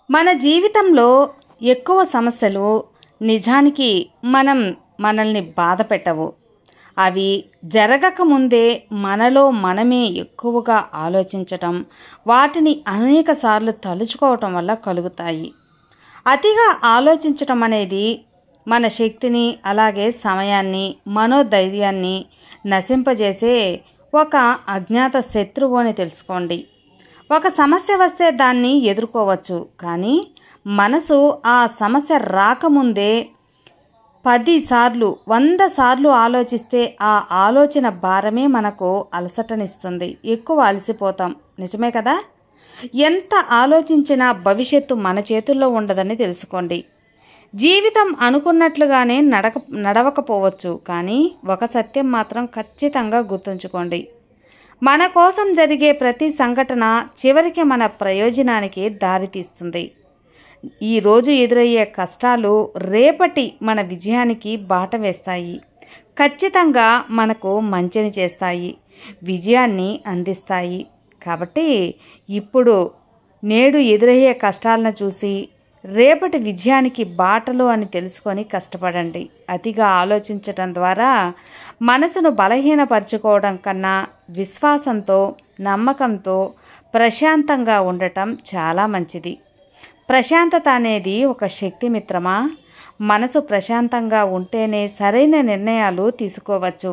మన జీవితంలో ఎక్కువ సమస్యలు నిజానికి మనల్ని బాధ పెట్టవు. అవి జరగకముందే మనలో మనమే ఎక్కువగా ఆలోచించటం, వాటిని అనేకసార్లు తలుచుకోవటం వల్ల కలుగుతాయి. అతిగా ఆలోచించటం అనేది మన శక్తిని, అలాగే సమయాన్ని, మనోధైర్యాన్ని నశింపజేసే ఒక అజ్ఞాత శత్రువు అని తెలుసుకోండి. ఒక సమస్య వస్తే దాన్ని ఎదుర్కోవచ్చు, కానీ మనసు ఆ సమస్య రాకముందే 10 సార్లు 100 సార్లు ఆలోచిస్తే ఆ ఆలోచన భారమే మనకు అలసటనిస్తుంది. ఎక్కువ అలసిపోతాం. నిజమే కదా? ఎంత ఆలోచించినా భవిష్యత్తు మన చేతుల్లో ఉండదని తెలుసుకోండి. జీవితం అనుకున్నట్లుగానే నడవకపోవచ్చు, కానీ ఒక సత్యం మాత్రం ఖచ్చితంగా గుర్తుంచుకోండి. మన కోసం జరిగే ప్రతి సంఘటన చివరికి మన ప్రయోజనానికి దారితీస్తుంది. ఈరోజు ఎదురయ్యే కష్టాలు రేపటి మన విజయానికి బాట వేస్తాయి. ఖచ్చితంగా మనకు మంచిని చేస్తాయి, విజయాన్ని అందిస్తాయి. కాబట్టి ఇప్పుడు నేడు ఎదురయ్యే కష్టాలను చూసి రేపటి విజయానికి బాటలు అని తెలుసుకొని కష్టపడండి. అతిగా ఆలోచించటం ద్వారా మనసును బలహీనపరచుకోవడం కన్నా విశ్వాసంతో, నమ్మకంతో ప్రశాంతంగా ఉండటం చాలా మంచిది. ప్రశాంతత అనేది ఒక శక్తి మిత్రమా. మనసు ప్రశాంతంగా ఉంటేనే సరైన నిర్ణయాలు తీసుకోవచ్చు,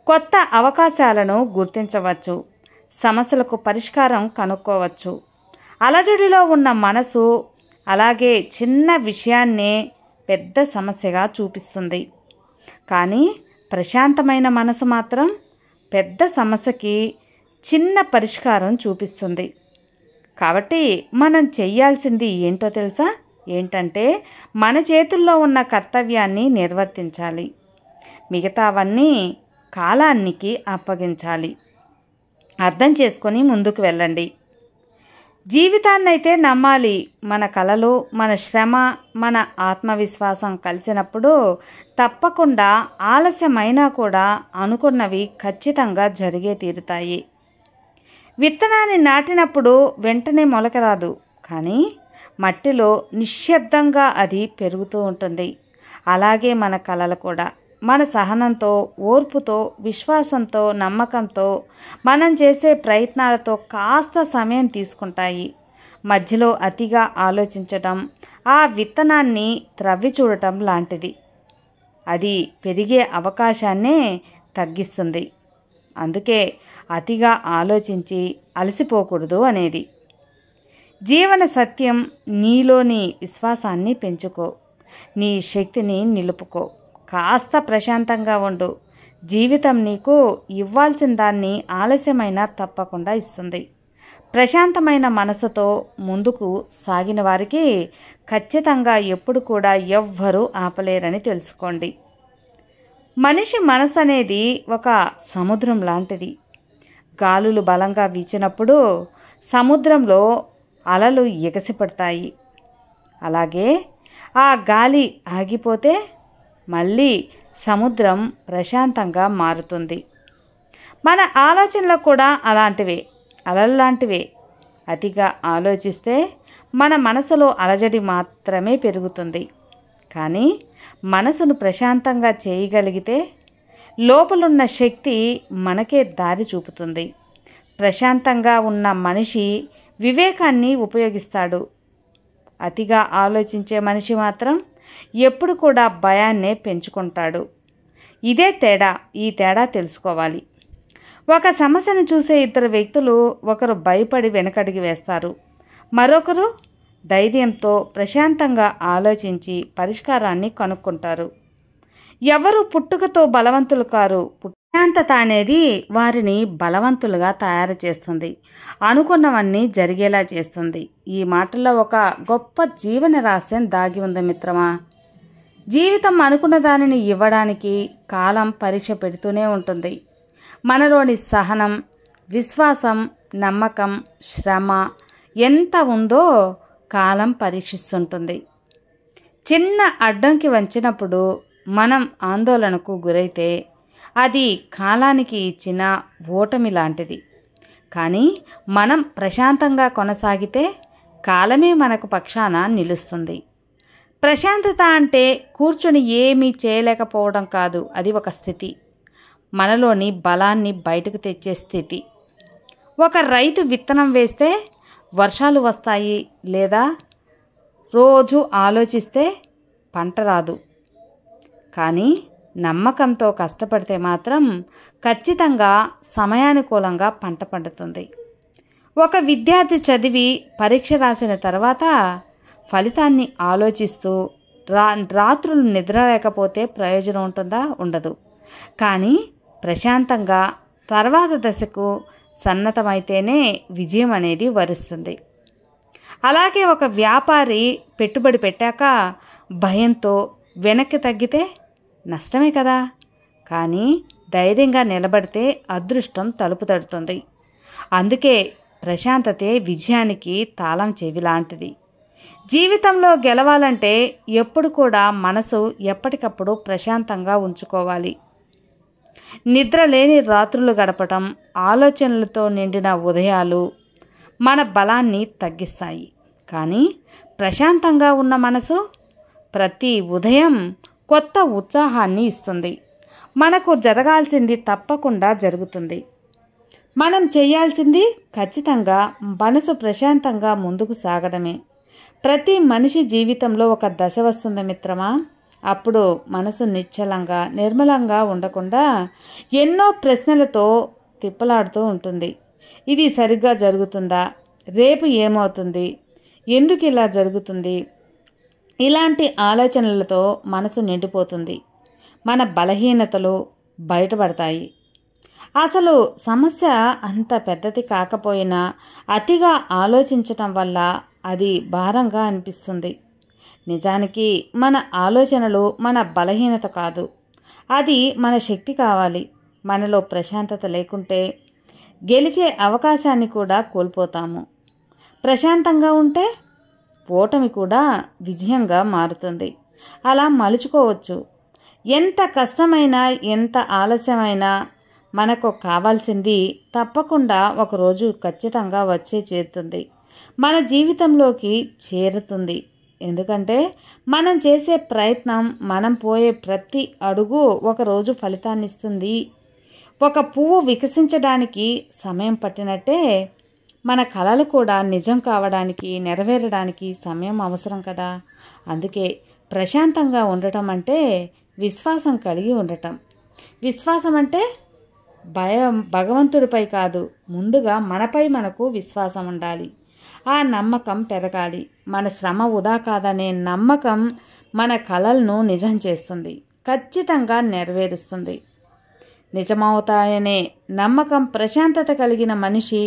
కొత్త అవకాశాలను గుర్తించవచ్చు, సమస్యలకు పరిష్కారం కనుక్కోవచ్చు. అలజడిలో ఉన్న మనసు అలాగే చిన్న విషయాన్నే పెద్ద సమస్యగా చూపిస్తుంది, కానీ ప్రశాంతమైన మనసు మాత్రం పెద్ద సమస్యకి చిన్న పరిష్కారం చూపిస్తుంది. కాబట్టి మనం చెయ్యాల్సింది ఏంటో తెలుసా? ఏంటంటే మన చేతుల్లో ఉన్న కర్తవ్యాన్ని నిర్వర్తించాలి. మిగతావన్నీ కాలానికి అప్పగించాలి. అర్థం చేసుకొని ముందుకు వెళ్ళండి. జీవితాన్నైతే నమ్మాలి. మన కలలు, మన శ్రమ, మన ఆత్మవిశ్వాసం కలిసినప్పుడు తప్పకుండా ఆలస్యమైనా కూడా అనుకున్నవి ఖచ్చితంగా జరిగే తీరుతాయి. విత్తనాన్ని నాటినప్పుడు వెంటనే మొలక రాదు, కానీ మట్టిలో నిశ్శబ్దంగా అది పెరుగుతూ ఉంటుంది. అలాగే మన కలలు కూడా మన సహనంతో, ఓర్పుతో, విశ్వాసంతో, నమ్మకంతో, మనం చేసే ప్రయత్నాలతో కాస్త సమయం తీసుకుంటాయి. మధ్యలో అతిగా ఆలోచించటం ఆ విత్తనాన్ని త్రవ్వి చూడటం లాంటిది. అది పెరిగే అవకాశాన్నే తగ్గిస్తుంది. అందుకే అతిగా ఆలోచించి అలసిపోకూడదు అనేది. జీవన సత్యం, నీలోని విశ్వాసాన్ని పెంచుకో, నీ శక్తిని నిలుపుకో, కాస్త ప్రశాంతంగా ఉండు. జీవితం నీకు ఇవ్వాల్సిన దాన్ని ఆలస్యమైనా తప్పకుండా ఇస్తుంది. ప్రశాంతమైన మనసుతో ముందుకు సాగిన వారికి ఖచ్చితంగా ఎప్పుడు కూడా ఎవ్వరూ ఆపలేరని తెలుసుకోండి. మనిషి మనసు అనేది ఒక సముద్రం లాంటిది. గాలులు బలంగా వీచినప్పుడు సముద్రంలో అలలు ఎగసిపడతాయి. అలాగే ఆ గాలి ఆగిపోతే మళ్ళీ సముద్రం ప్రశాంతంగా మారుతుంది. మన ఆలోచనలు కూడా అలాంటివే, అలల్లాంటివే. అతిగా ఆలోచిస్తే మన మనసులో అలజడి మాత్రమే పెరుగుతుంది. కానీ మనసును ప్రశాంతంగా చేయగలిగితే లోపలున్న శక్తి మనకే దారి చూపుతుంది. ప్రశాంతంగా ఉన్న మనిషి వివేకాన్ని ఉపయోగిస్తాడు. అతిగా ఆలోచించే మనిషి మాత్రం ఎప్పుడు కూడా భయాన్నే పెంచుకుంటాడు. ఇదే తేడా. ఈ తేడా తెలుసుకోవాలి. ఒక సమస్యను చూసే ఇద్దరు వ్యక్తులు, ఒకరు భయపడి వెనకడుగు వేస్తారు, మరొకరు ధైర్యంతో ప్రశాంతంగా ఆలోచించి పరిష్కారాన్ని కనుక్కుంటారు. ఎవరు పుట్టుకతో బలవంతులు కారు. ప్రశాంతత అనేది వారిని బలవంతులుగా తయారు చేస్తుంది, అనుకున్నవన్నీ జరిగేలా చేస్తుంది. ఈ మాటల్లో ఒక గొప్ప జీవన రహస్యం దాగి ఉంది మిత్రమా. జీవితం అనుకున్న దానిని ఇవ్వడానికి కాలం పరీక్ష పెడుతూనే ఉంటుంది. మనలోని సహనం, విశ్వాసం, నమ్మకం, శ్రమ ఎంత ఉందో కాలం పరీక్షిస్తుంటుంది. చిన్న అడ్డంకి వచ్చినప్పుడు మనం ఆందోళనకు గురైతే అది కాలానికి ఇచ్చిన ఓటమి లాంటిది. కానీ మనం ప్రశాంతంగా కొనసాగితే కాలమే మనకు పక్షాన నిలుస్తుంది. ప్రశాంతత అంటే కూర్చొని ఏమీ చేయలేకపోవడం కాదు, అది ఒక స్థితి. మనలోని బలాన్ని బయటకు తెచ్చే స్థితి. ఒక రైతు విత్తనం వేస్తే వర్షాలు వస్తాయి, లేదా రోజు ఆలోచిస్తే పంట రాదు. కానీ నమ్మకంతో కష్టపడితే మాత్రం ఖచ్చితంగా సమయానుకూలంగా పంట పండుతుంది. ఒక విద్యార్థి చదివి పరీక్ష రాసిన తర్వాత ఫలితాన్ని ఆలోచిస్తూ రాత్రులు నిద్ర లేకపోతే ప్రయోజనం ఉంటుందా? ఉండదు. కానీ ప్రశాంతంగా తర్వాత దశకు సన్నద్ధమైతేనే విజయం అనేది వరిస్తుంది. అలాగే ఒక వ్యాపారి పెట్టుబడి పెట్టాక భయంతో వెనక్కి తగ్గితే నష్టమే కదా. కానీ ధైర్యంగా నిలబడితే అదృష్టం తలుపు తడుతుంది. అందుకే ప్రశాంతతే విజయానికి తాళం చెవి లాంటిది. జీవితంలో గెలవాలంటే ఎప్పుడు కూడా మనసు ఎప్పటికప్పుడు ప్రశాంతంగా ఉంచుకోవాలి. నిద్ర లేని రాత్రులు గడపటం, ఆలోచనలతో నిండిన ఉదయాలు మన బలాన్ని తగ్గిస్తాయి. కానీ ప్రశాంతంగా ఉన్న మనసు ప్రతి ఉదయం కొత్త ఉత్సాహాన్ని ఇస్తుంది. మనకు జరగాల్సింది తప్పకుండా జరుగుతుంది. మనం చేయాల్సింది ఖచ్చితంగా మనసు ప్రశాంతంగా ముందుకు సాగడమే. ప్రతి మనిషి జీవితంలో ఒక దశ వస్తుంది మిత్రమా. అప్పుడు మనసు నిశ్చలంగా నిర్మలంగా ఉండకుండా ఎన్నో ప్రశ్నలతో తిప్పలాడుతూ ఉంటుంది. ఇది సరిగ్గా జరుగుతుందా? రేపు ఏమవుతుంది? ఎందుకు ఇలా జరుగుతుంది? ఇలాంటి ఆలోచనలతో మనసు నిండిపోతుంది. మన బలహీనతలు బయటపడతాయి. అసలు సమస్య అంత పెద్దది కాకపోయినా అతిగా ఆలోచించటం వల్ల అది భారంగా అనిపిస్తుంది. నిజానికి మన ఆలోచనలు మన బలహీనత కాదు, అది మన శక్తి కావాలి. మనలో ప్రశాంతత లేకుంటే గెలిచే అవకాశాన్ని కూడా కోల్పోతాము. ప్రశాంతంగా ఉంటే ఓటమి కూడా విజయంగా మారుతుంది. అలా మలుచుకోవచ్చు. ఎంత కష్టమైనా ఎంత ఆలస్యమైనా మనకు కావాల్సింది తప్పకుండా ఒకరోజు ఖచ్చితంగా వచ్చే చేరుతుంది, మన జీవితంలోకి చేరుతుంది. ఎందుకంటే మనం చేసే ప్రయత్నం, మనం పోయే ప్రతి అడుగు ఒకరోజు ఫలితాన్ని ఇస్తుంది. ఒక పువ్వు వికసించడానికి సమయం పట్టినట్టే మన కలలు కూడా నిజం కావడానికి, నెరవేరడానికి సమయం అవసరం కదా. అందుకే ప్రశాంతంగా ఉండటం అంటే విశ్వాసం కలిగి ఉండటం. విశ్వాసం అంటే భగవంతుడిపై కాదు, ముందుగా మనపై మనకు విశ్వాసం ఉండాలి. ఆ నమ్మకం పెరగాలి. మన శ్రమ వృధా కాదనే నమ్మకం మన కలలను నిజం చేస్తుంది, ఖచ్చితంగా నెరవేరుస్తుంది. నిజమవుతాయనే నమ్మకం ప్రశాంతత కలిగిన మనిషి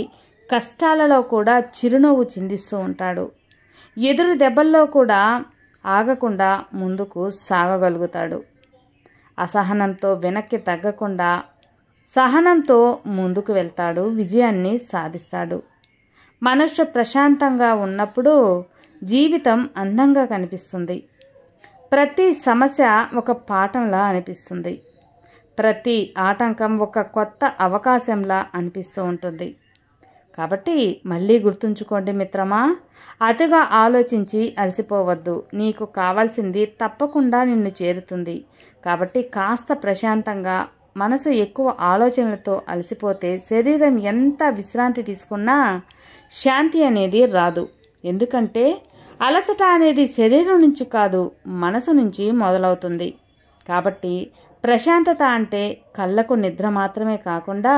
కష్టాలలో కూడా చిరునవ్వు చిందిస్తూ ఉంటాడు. ఎదురు దెబ్బల్లో కూడా ఆగకుండా ముందుకు సాగగలుగుతాడు. అసహనంతో వెనక్కి తగ్గకుండా సహనంతో ముందుకు వెళ్తాడు, విజయాన్ని సాధిస్తాడు. మనసు ప్రశాంతంగా ఉన్నప్పుడు జీవితం అందంగా కనిపిస్తుంది. ప్రతి సమస్య ఒక పాఠంలా అనిపిస్తుంది. ప్రతి ఆటంకం ఒక కొత్త అవకాశంలా అనిపిస్తూ ఉంటుంది. కాబట్టి మళ్ళీ గుర్తుంచుకోండి మిత్రమా, అతిగా ఆలోచించి అలసిపోవద్దు. నీకు కావాల్సింది తప్పకుండా నిన్ను చేరుతుంది. కాబట్టి కాస్త ప్రశాంతంగా, మనసు ఎక్కువ ఆలోచనలతో అలసిపోతే శరీరం ఎంత విశ్రాంతి తీసుకున్నా శాంతి అనేది రాదు. ఎందుకంటే అలసట అనేది శరీరం నుంచి కాదు, మనసు నుంచి మొదలవుతుంది. కాబట్టి ప్రశాంతత అంటే కళ్ళకు నిద్ర మాత్రమే కాకుండా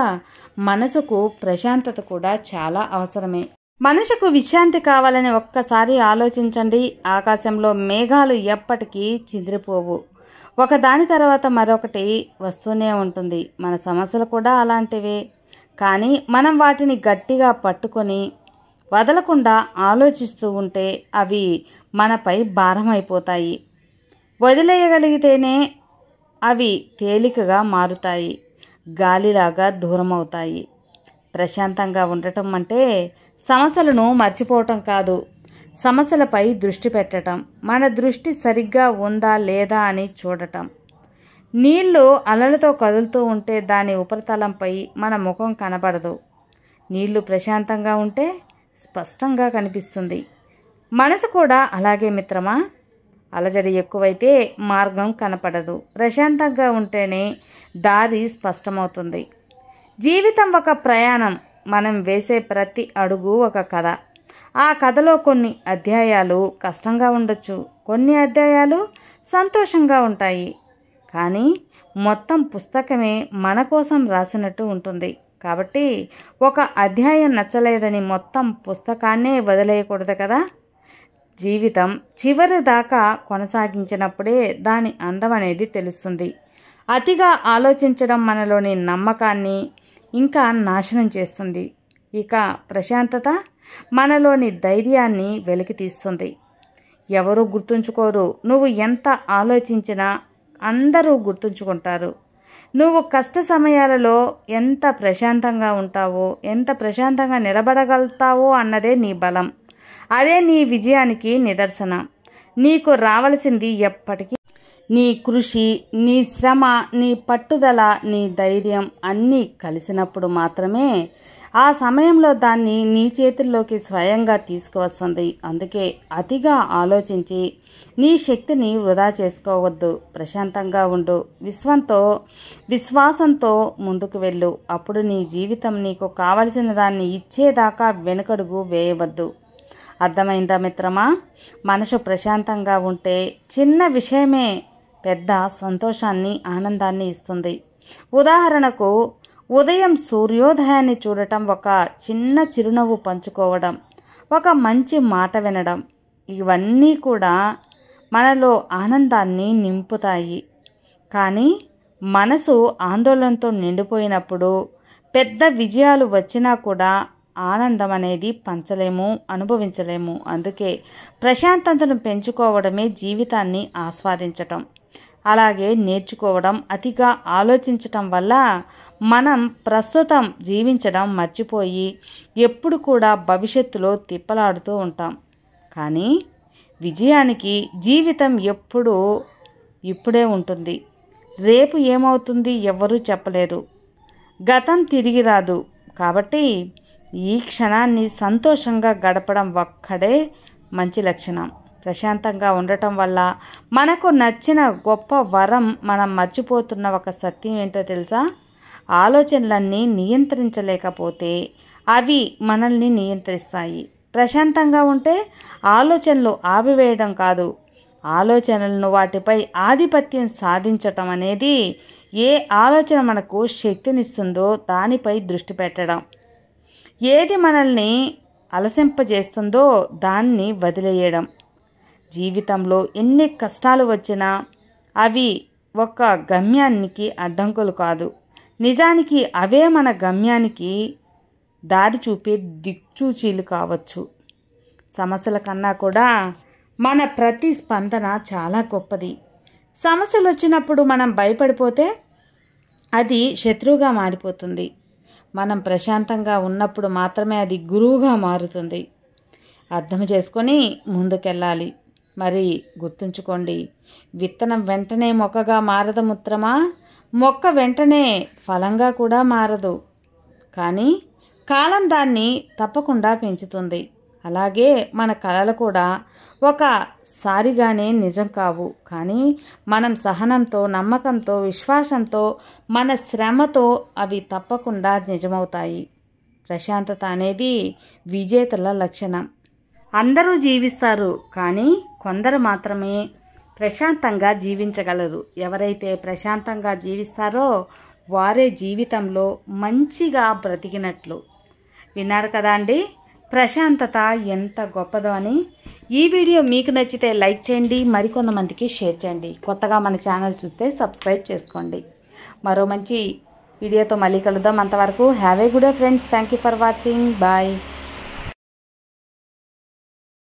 మనసుకు ప్రశాంతత కూడా చాలా అవసరమే. మనసుకు విశ్రాంతి కావాలని ఒక్కసారి ఆలోచించండి. ఆకాశంలో మేఘాలు ఎప్పటికీ చెదిరిపోవు, ఒకదాని తర్వాత మరొకటి వస్తూనే ఉంటుంది. మన సమస్యలు కూడా అలాంటివే. కానీ మనం వాటిని గట్టిగా పట్టుకొని వదలకుండా ఆలోచిస్తూ ఉంటే అవి మనపై భారం అయిపోతాయి. వదిలేయగలిగితేనే అవి తేలికగా మారుతాయి, గాలిలాగా దూరమవుతాయి. ప్రశాంతంగా ఉండటం అంటే సమస్యలను మర్చిపోవటం కాదు, సమస్యలపై దృష్టి పెట్టటం. మన దృష్టి సరిగ్గా ఉందా లేదా అని చూడటం. నీళ్లు అలలతో కదులుతూ ఉంటే దాని ఉపరితలంపై మన ముఖం కనబడదు. నీళ్లు ప్రశాంతంగా ఉంటే స్పష్టంగా కనిపిస్తుంది. మనసు కూడా అలాగే మిత్రమా. అలజడి ఎక్కువైతే మార్గం కనపడదు. ప్రశాంతంగా ఉంటేనే దారి స్పష్టమవుతుంది. జీవితం ఒక ప్రయాణం. మనం వేసే ప్రతి అడుగు ఒక కథ. ఆ కథలో కొన్ని అధ్యాయాలు కష్టంగా ఉండొచ్చు, కొన్ని అధ్యాయాలు సంతోషంగా ఉంటాయి. కానీ మొత్తం పుస్తకమే మన కోసం రాసినట్టు ఉంటుంది. కాబట్టి ఒక అధ్యాయం నచ్చలేదని మొత్తం పుస్తకాన్నే వదిలేయకూడదు కదా. జీవితం చివరి దాకా కొనసాగించినప్పుడే దాని అందం అనేది తెలుస్తుంది. అతిగా ఆలోచించడం మనలోని నమ్మకాన్ని ఇంకా నాశనం చేస్తుంది. ఇక ప్రశాంతత మనలోని ధైర్యాన్ని వెలికి తీస్తుంది. ఎవరు గుర్తుంచుకోరు. నువ్వు ఎంత ఆలోచించినా అందరూ గుర్తుంచుకుంటారు. నువ్వు కష్ట సమయాలలో ఎంత ప్రశాంతంగా ఉంటావో, ఎంత ప్రశాంతంగా నిలబడగలుగుతావో అన్నదే నీ బలం. అదే నీ విజయానికి నిదర్శనం. నీకు రావలసింది ఎప్పటికీ నీ కృషి, నీ శ్రమ, నీ పట్టుదల, నీ ధైర్యం అన్నీ కలిసినప్పుడు మాత్రమే ఆ సమయంలో దాన్ని నీ చేతుల్లోకి స్వయంగా తీసుకువస్తుంది. అందుకే అతిగా ఆలోచించి నీ శక్తిని వృధా చేసుకోవద్దు. ప్రశాంతంగా ఉండు. విశ్వాసంతో ముందుకు వెళ్ళు. అప్పుడు నీ జీవితం నీకు కావలసిన దాన్ని ఇచ్చేదాకా వెనుకడుగు వేయవద్దు. అర్థమైందా మిత్రమా? మనసు ప్రశాంతంగా ఉంటే చిన్న విషయమే పెద్ద సంతోషాన్ని, ఆనందాన్ని ఇస్తుంది. ఉదాహరణకు ఉదయం సూర్యోదయాన్ని చూడటం, ఒక చిన్న చిరునవ్వు పంచుకోవడం, ఒక మంచి మాట వినడం, ఇవన్నీ కూడా మనలో ఆనందాన్ని నింపుతాయి. కానీ మనసు ఆందోళనతో నిండిపోయినప్పుడు పెద్ద విజయాలు వచ్చినా కూడా ఆనందం అనేది పంచలేము, అనుభవించలేము. అందుకే ప్రశాంతతను పెంచుకోవడమే జీవితాన్ని ఆస్వాదించటం, అలాగే నేర్చుకోవడం. అతిగా ఆలోచించటం వల్ల మనం ప్రస్తుతం జీవించడం మర్చిపోయి ఎప్పుడు కూడా భవిష్యత్తులో తిప్పలాడుతూ ఉంటాం. కానీ విజయానికి జీవితం ఇప్పుడే ఉంటుంది. రేపు ఏమవుతుంది ఎవ్వరూ చెప్పలేరు. గతం తిరిగి రాదు. కాబట్టి ఈ క్షణాన్ని సంతోషంగా గడపడం ఒక్కడే మంచి లక్షణం. ప్రశాంతంగా ఉండటం వల్ల మనకు నచ్చిన గొప్ప వరం. మనం మర్చిపోతున్న ఒక సత్యం ఏంటో తెలుసా? ఆలోచనలన్నీ నియంత్రించలేకపోతే అవి మనల్ని నియంత్రిస్తాయి. ప్రశాంతంగా ఉంటే ఆలోచనలు ఆపివేయడం కాదు, ఆలోచనలను వాటిపై ఆధిపత్యం సాధించటం అనేది. ఏ ఆలోచన మనకు శక్తినిస్తుందో దానిపై దృష్టి పెట్టడం. ఏది మనల్ని అలసింపజేస్తుందో దాన్ని వదిలేయడం. జీవితంలో ఎన్ని కష్టాలు వచ్చినా అవి ఒక గమ్యానికి అడ్డంకులు కాదు. నిజానికి అవే మన గమ్యానికి దారి చూపే దిక్చూచీలు కావచ్చు. సమస్యల కన్నా కూడా మన ప్రతి స్పందన చాలా గొప్పది. సమస్యలు వచ్చినప్పుడు మనం భయపడిపోతే అది శత్రువుగా మారిపోతుంది. మనం ప్రశాంతంగా ఉన్నప్పుడు మాత్రమే అది గురువుగా మారుతుంది. అర్థం చేసుకొని ముందుకెళ్ళాలి. మరి గుర్తుంచుకోండి, విత్తనం వెంటనే మొక్కగా మారదు మిత్రమా. మొక్క వెంటనే ఫలంగా కూడా మారదు. కానీ కాలం దాన్ని తప్పకుండా పెంచుతుంది. అలాగే మన కలలు కూడా ఒకసారిగానే నిజం కావు. కానీ మనం సహనంతో, నమ్మకంతో, విశ్వాసంతో, మన శ్రమతో అవి తప్పకుండా నిజమవుతాయి. ప్రశాంతత అనేది విజేతల లక్షణం. అందరూ జీవిస్తారు, కానీ కొందరు మాత్రమే ప్రశాంతంగా జీవించగలరు. ఎవరైతే ప్రశాంతంగా జీవిస్తారో వారే జీవితంలో మంచిగా బ్రతికినట్లు. విన్నారు కదా అండి, ప్రశాంతత ఎంత గొప్పదో అని. ఈ వీడియో మీకు నచ్చితే లైక్ చేయండి, మరికొంతమందికి షేర్ చేయండి. కొత్తగా మన ఛానల్ చూస్తే సబ్స్క్రైబ్ చేసుకోండి. మరో మంచి వీడియోతో మళ్ళీ కలుద్దాం. అంతవరకు have a good day friends. Thank you for watching. Bye.